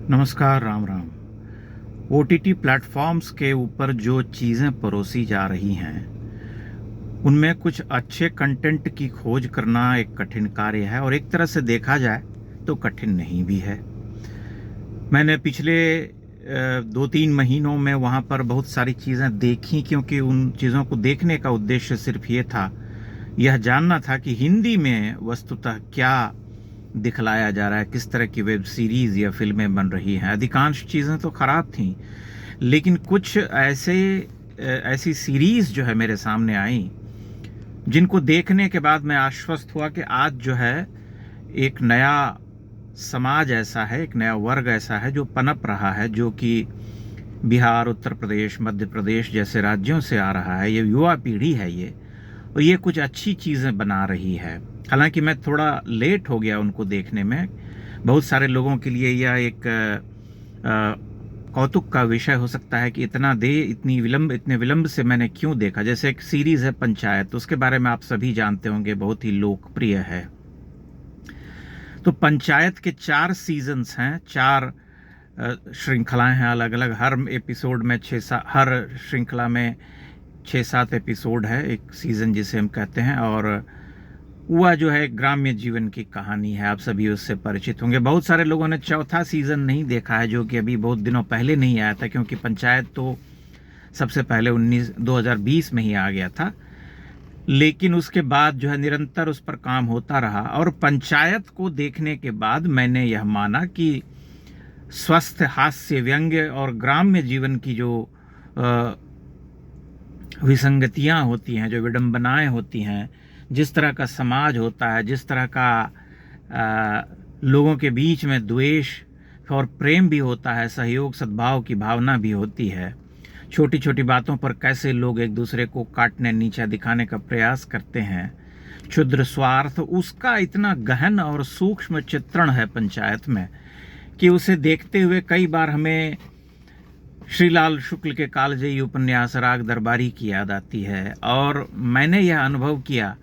नमस्कार, Ram Ram. OTT platforms के ऊपर जो चीज़ें परोसी जा रही हैं, उनमें कुछ अच्छे कंटेंट की खोज करना एक कठिन कार्य है और एक तरह से देखा जाए तो कठिन नहीं भी है। मैंने पिछले 2-3 महीनों में वहाँ पर बहुत सारी चीज़ें देखी, क्योंकि उन चीज़ों को देखने का उद्देश्य सिर्फ ये था, यह जानना था कि हिंदी में वस्तुतः क्या दिखलाया जा रहा है, किस तरह की वेब सीरीज़ या फिल्में बन रही हैं। अधिकांश चीज़ें तो ख़राब थीं, लेकिन कुछ ऐसी सीरीज़ जो है मेरे सामने आई, जिनको देखने के बाद मैं आश्वस्त हुआ कि आज जो है एक नया समाज ऐसा है, एक नया वर्ग ऐसा है जो पनप रहा है, जो कि बिहार, उत्तर प्रदेश, मध्य प्रदेश जैसे राज्यों से आ रहा है। ये युवा पीढ़ी है ये, और ये कुछ अच्छी चीज़ें बना रही है। हालांकि मैं थोड़ा लेट हो गया उनको देखने में। बहुत सारे लोगों के लिए यह एक कौतुक का विषय हो सकता है कि इतने विलंब से मैंने क्यों देखा। जैसे एक सीरीज़ है पंचायत, उसके बारे में आप सभी जानते होंगे, बहुत ही लोकप्रिय है। तो पंचायत के 4 सीजन्स हैं, 4 श्रृंखलाएं हैं अलग अलग। हर एपिसोड में हर श्रृंखला में 6-7 एपिसोड है, एक सीज़न जिसे हम कहते हैं। और वह जो है ग्राम्य जीवन की कहानी है, आप सभी उससे परिचित होंगे। बहुत सारे लोगों ने चौथा सीज़न नहीं देखा है, जो कि अभी बहुत दिनों पहले नहीं आया था, क्योंकि पंचायत तो सबसे पहले 2020 में ही आ गया था। लेकिन उसके बाद जो है निरंतर उस पर काम होता रहा, और पंचायत को देखने के बाद मैंने यह माना कि स्वस्थ हास्य, व्यंग्य और ग्राम्य जीवन की जो विसंगतियाँ होती हैं, जो विडंबनाएं होती हैं, जिस तरह का समाज होता है, जिस तरह का लोगों के बीच में द्वेष और प्रेम भी होता है, सहयोग सद्भाव की भावना भी होती है, छोटी छोटी बातों पर कैसे लोग एक दूसरे को काटने नीचा दिखाने का प्रयास करते हैं, क्षुद्र स्वार्थ, उसका इतना गहन और सूक्ष्म चित्रण है पंचायत में कि उसे देखते हुए कई बार हमें श्रीलाल शुक्ल के कालजयी उपन्यास राग दरबारी की याद आती है। और मैंने यह अनुभव किया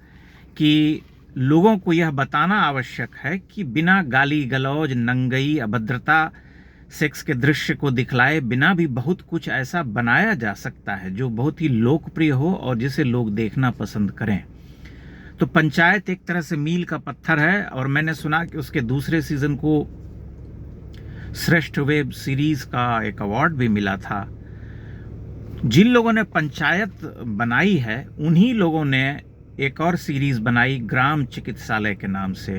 कि लोगों को यह बताना आवश्यक है कि बिना गाली गलौज, नंगई, अभद्रता, सेक्स के दृश्य को दिखलाए बिना भी बहुत कुछ ऐसा बनाया जा सकता है जो बहुत ही लोकप्रिय हो और जिसे लोग देखना पसंद करें। तो पंचायत एक तरह से मील का पत्थर है, और मैंने सुना कि उसके दूसरे सीजन को श्रेष्ठ वेब सीरीज का एक अवार्ड भी मिला था। जिन लोगों ने पंचायत बनाई है, उन्हीं लोगों ने एक और सीरीज बनाई ग्राम चिकित्सालय के नाम से।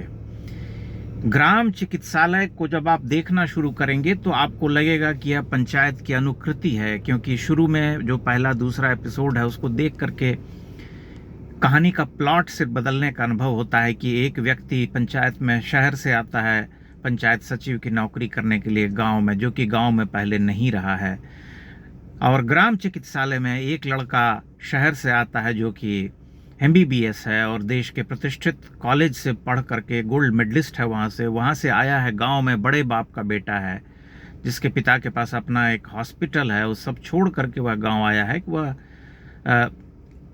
ग्राम चिकित्सालय को जब आप देखना शुरू करेंगे तो आपको लगेगा कि यह पंचायत की अनुकृति है, क्योंकि शुरू में जो पहला दूसरा एपिसोड है उसको देख करके कहानी का प्लॉट से बदलने का अनुभव होता है कि एक व्यक्ति पंचायत में शहर से आता है पंचायत सचिव की नौकरी करने के लिए गांव में, जो कि गांव में पहले नहीं रहा है। और ग्राम चिकित्सालय में एक लड़का शहर से आता है जो कि MBBS है और देश के प्रतिष्ठित कॉलेज से पढ़ करके गोल्ड मेडलिस्ट है, वहाँ से आया है। गांव में बड़े बाप का बेटा है, जिसके पिता के पास अपना एक हॉस्पिटल है। वो सब छोड़ करके वह गांव आया है कि वह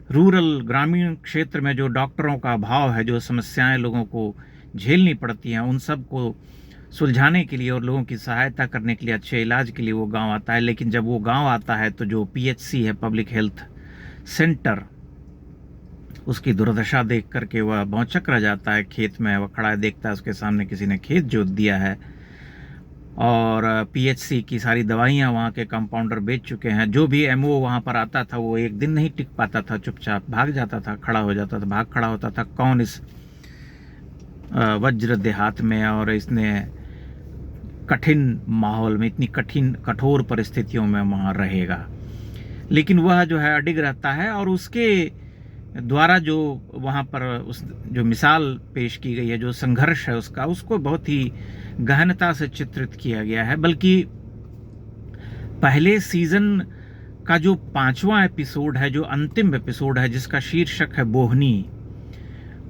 रूरल, ग्रामीण क्षेत्र में जो डॉक्टरों का अभाव है, जो समस्याएं लोगों को झेलनी पड़ती हैं, उन सब को सुलझाने के लिए और लोगों की सहायता करने के लिए, अच्छे इलाज के लिए वो गांव आता है। लेकिन जब वो गांव आता है तो जो PHC है, पब्लिक हेल्थ सेंटर, उसकी दुर्दशा देख करके वह भौंचक रह जाता है। खेत में वह खड़ा है, देखता है उसके सामने किसी ने खेत जोत दिया है, और PHC की सारी दवाइयाँ वहाँ के कंपाउंडर बेच चुके हैं। जो भी MO वहाँ पर आता था वो एक दिन नहीं टिक पाता था, चुपचाप भाग जाता था, खड़ा हो जाता था, खड़ा होता था। कौन इस वज्र देहात में और इसने कठिन माहौल में, इतनी कठोर परिस्थितियों में वहाँ रहेगा। लेकिन वह जो है अडिग रहता है, और उसके द्वारा जो वहाँ पर जो मिसाल पेश की गई है, जो संघर्ष है उसको बहुत ही गहनता से चित्रित किया गया है। बल्कि पहले सीजन का जो 5वां एपिसोड है, जो अंतिम एपिसोड है, जिसका शीर्षक है बोहनी,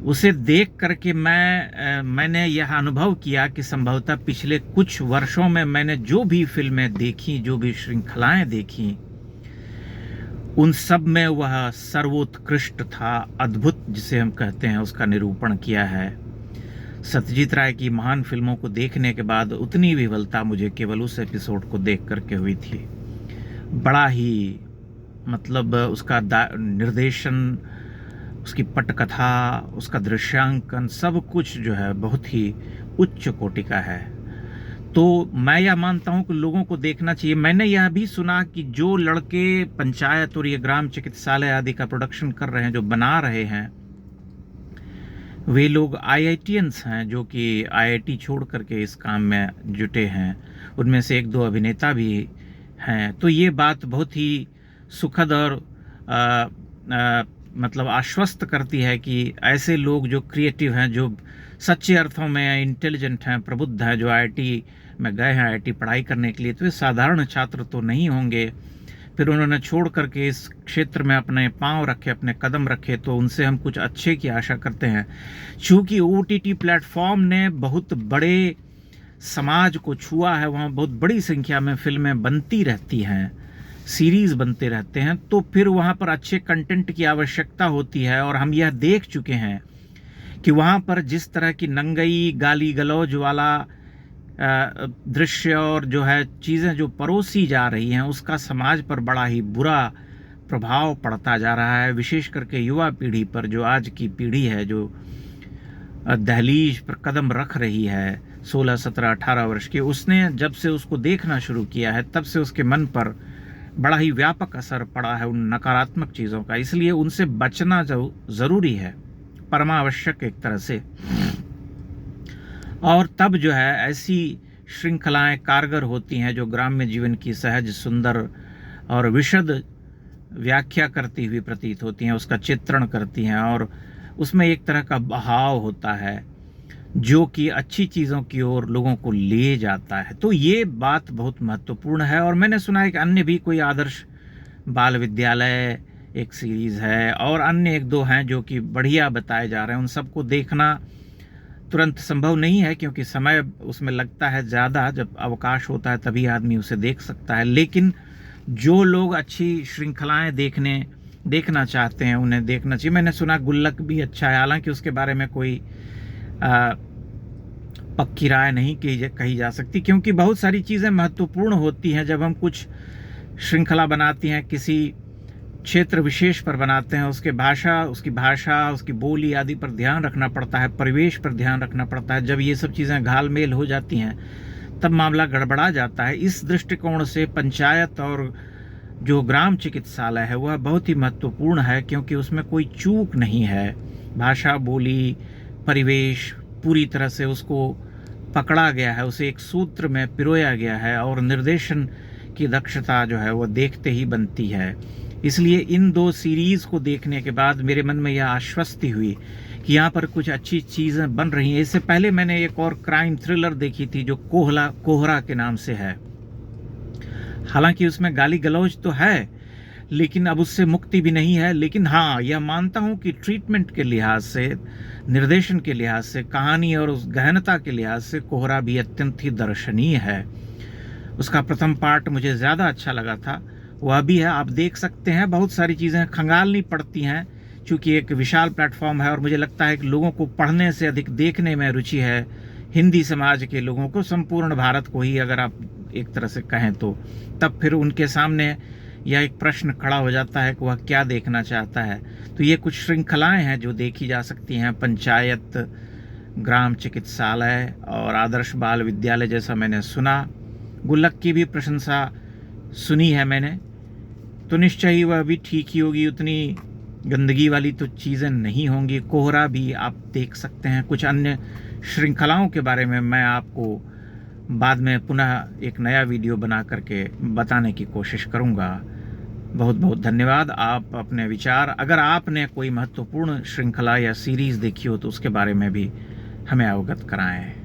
उसे देख करके मैंने यह अनुभव किया कि संभवतः पिछले कुछ वर्षों में मैंने जो भी फिल्में देखी, जो भी श्रृंखलाएं देखी, उन सब में वह सर्वोत्कृष्ट था, अद्भुत जिसे हम कहते हैं, उसका निरूपण किया है। सत्यजीत राय की महान फिल्मों को देखने के बाद उतनी विह्वलता मुझे केवल उस एपिसोड को देख करके हुई थी। बड़ा ही मतलब उसका निर्देशन, उसकी पटकथा, उसका दृश्यांकन, सब कुछ जो है बहुत ही उच्च कोटि का है। तो मैं यह मानता हूं कि लोगों को देखना चाहिए। मैंने यह भी सुना कि जो लड़के पंचायत और ये ग्राम चिकित्सालय आदि का प्रोडक्शन कर रहे हैं, जो बना रहे हैं, वे लोग IITians हैं, जो कि IIT छोड़ करके इस काम में जुटे हैं। उनमें से एक दो अभिनेता भी हैं। तो ये बात बहुत ही सुखद और मतलब आश्वस्त करती है कि ऐसे लोग जो क्रिएटिव हैं, जो सच्चे अर्थों में इंटेलिजेंट हैं, प्रबुद्ध हैं, जो IIT में गए हैं IIT पढ़ाई करने के लिए, तो वे साधारण छात्र तो नहीं होंगे। फिर उन्होंने छोड़ करके इस क्षेत्र में अपने पांव रखे, अपने कदम रखे, तो उनसे हम कुछ अच्छे की आशा करते हैं। चूँकि OTT प्लेटफॉर्म ने बहुत बड़े समाज को छुआ है, वहाँ बहुत बड़ी संख्या में फिल्में बनती रहती हैं, सीरीज़ बनते रहते हैं, तो फिर वहाँ पर अच्छे कंटेंट की आवश्यकता होती है। और हम यह देख चुके हैं कि वहाँ पर जिस तरह की नंगई गाली गलौज वाला दृश्य और जो है चीज़ें जो परोसी जा रही हैं, उसका समाज पर बड़ा ही बुरा प्रभाव पड़ता जा रहा है। विशेष करके युवा पीढ़ी पर, जो आज की पीढ़ी है, जो दहलीज पर कदम रख रही है 16, 17, 18 वर्ष की, उसने जब से उसको देखना शुरू किया है, तब से उसके मन पर बड़ा ही व्यापक असर पड़ा है उन नकारात्मक चीज़ों का। इसलिए उनसे बचना जो ज़रूरी है, परमावश्यक एक तरह से। और तब जो है ऐसी श्रृंखलाएं कारगर होती हैं जो ग्राम्य जीवन की सहज, सुंदर और विशद व्याख्या करती हुई प्रतीत होती हैं, उसका चित्रण करती हैं, और उसमें एक तरह का बहाव होता है जो कि अच्छी चीज़ों की ओर लोगों को ले जाता है। तो ये बात बहुत महत्वपूर्ण है। और मैंने सुना है कि अन्य भी कोई आदर्श बाल विद्यालय एक सीरीज़ है, और अन्य एक दो हैं जो कि बढ़िया बताए जा रहे हैं। उन सबको देखना तुरंत संभव नहीं है, क्योंकि समय उसमें लगता है ज़्यादा। जब अवकाश होता है तभी आदमी उसे देख सकता है। लेकिन जो लोग अच्छी श्रृंखलाएं देखना चाहते हैं, उन्हें देखना चाहिए। मैंने सुना गुल्लक भी अच्छा है, हालांकि उसके बारे में कोई पक्की राय नहीं कही जा सकती, क्योंकि बहुत सारी चीज़ें महत्वपूर्ण होती हैं। जब हम कुछ श्रृंखला बनाती हैं, किसी क्षेत्र विशेष पर बनाते हैं, उसकी भाषा, उसकी बोली आदि पर ध्यान रखना पड़ता है, परिवेश पर ध्यान रखना पड़ता है। जब ये सब चीज़ें घालमेल हो जाती हैं, तब मामला गड़बड़ा जाता है। इस दृष्टिकोण से पंचायत और जो ग्राम चिकित्सालय है वह बहुत ही महत्वपूर्ण है, क्योंकि उसमें कोई चूक नहीं है। भाषा, बोली, परिवेश पूरी तरह से उसको पकड़ा गया है, उसे एक सूत्र में पिरोया गया है, और निर्देशन की दक्षता जो है वो देखते ही बनती है। इसलिए इन दो सीरीज़ को देखने के बाद मेरे मन में यह आश्वस्ति हुई कि यहाँ पर कुछ अच्छी चीज़ें बन रही हैं। इससे पहले मैंने एक और क्राइम थ्रिलर देखी थी जो कोहरा के नाम से है। हालांकि उसमें गाली गलौज तो है, लेकिन अब उससे मुक्ति भी नहीं है। लेकिन हाँ, यह मानता हूँ कि ट्रीटमेंट के लिहाज से, निर्देशन के लिहाज से, कहानी और उस गहनता के लिहाज से कोहरा भी अत्यंत ही दर्शनीय है। उसका प्रथम पार्ट मुझे ज़्यादा अच्छा लगा था, वह भी है, आप देख सकते हैं। बहुत सारी चीज़ें खंगालनी पड़ती हैं, चूँकि एक विशाल प्लेटफॉर्म है, और मुझे लगता है कि लोगों को पढ़ने से अधिक देखने में रुचि है। हिंदी समाज के लोगों को, संपूर्ण भारत को ही अगर आप एक तरह से कहें तो, तब फिर उनके सामने यह एक प्रश्न खड़ा हो जाता है कि वह क्या देखना चाहता है। तो ये कुछ श्रृंखलाएं हैं जो देखी जा सकती हैं। पंचायत, ग्राम चिकित्सालय और आदर्श बाल विद्यालय जैसा मैंने सुना। गुल्लक की भी प्रशंसा सुनी है मैंने, तो निश्चय ही वह भी ठीक ही होगी, उतनी गंदगी वाली तो चीज़ें नहीं होंगी। कोहरा भी आप देख सकते हैं। कुछ अन्य श्रृंखलाओं के बारे में मैं आपको बाद में पुनः एक नया वीडियो बना करके बताने की कोशिश करूंगा। बहुत बहुत धन्यवाद। आप अपने विचार, अगर आपने कोई महत्वपूर्ण श्रृंखला या सीरीज़ देखी हो तो उसके बारे में भी हमें अवगत कराएं।